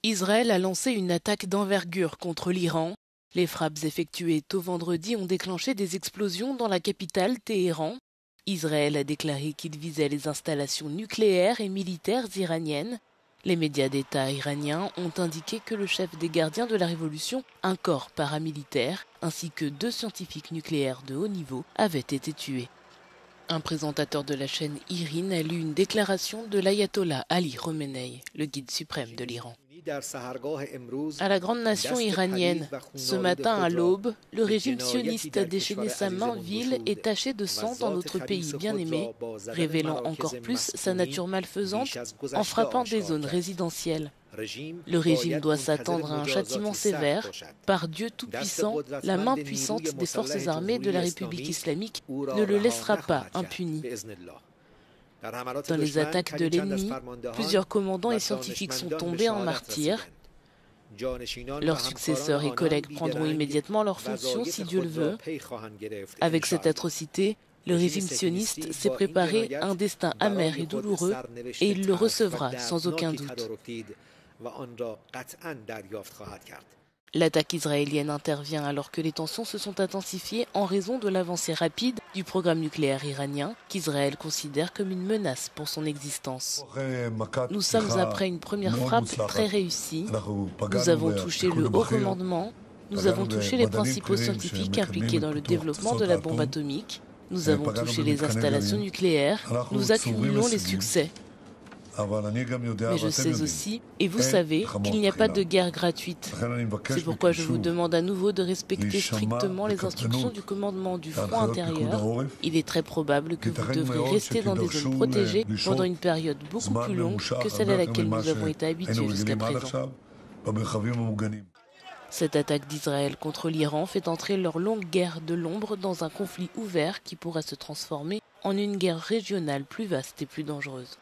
Israël a lancé une attaque d'envergure contre l'Iran. Les frappes effectuées tôt vendredi ont déclenché des explosions dans la capitale Téhéran. Israël a déclaré qu'il visait les installations nucléaires et militaires iraniennes. Les médias d'État iraniens ont indiqué que le chef des gardiens de la révolution, un corps paramilitaire, ainsi que 2 scientifiques nucléaires de haut niveau avaient été tués. Un présentateur de la chaîne IRIN a lu une déclaration de l'ayatollah Ali Khamenei, le guide suprême de l'Iran. À la grande nation iranienne, ce matin à l'aube, le régime sioniste a déchaîné sa main vile et tachée de sang dans notre pays bien-aimé, révélant encore plus sa nature malfaisante en frappant des zones résidentielles. Le régime doit s'attendre à un châtiment sévère. Par Dieu Tout-Puissant, la main puissante des forces armées de la République islamique ne le laissera pas impuni. Dans les attaques de l'ennemi, plusieurs commandants et scientifiques sont tombés en martyrs. Leurs successeurs et collègues prendront immédiatement leurs fonctions si Dieu le veut. Avec cette atrocité, le régime sioniste s'est préparé un destin amer et douloureux et il le recevra sans aucun doute. L'attaque israélienne intervient alors que les tensions se sont intensifiées en raison de l'avancée rapide du programme nucléaire iranien qu'Israël considère comme une menace pour son existence. Nous sommes après une première frappe très réussie. Nous avons touché le haut commandement, nous avons touché les principaux scientifiques impliqués dans le développement de la bombe atomique, nous avons touché les installations nucléaires, nous accumulons les succès. Mais je sais aussi, et vous savez, qu'il n'y a pas de guerre gratuite. C'est pourquoi je vous demande à nouveau de respecter strictement les instructions du commandement du front intérieur. Il est très probable que vous devrez rester dans des zones protégées pendant une période beaucoup plus longue que celle à laquelle nous avons été habitués jusqu'à présent. Cette attaque d'Israël contre l'Iran fait entrer leur longue guerre de l'ombre dans un conflit ouvert qui pourra se transformer en une guerre régionale plus vaste et plus dangereuse.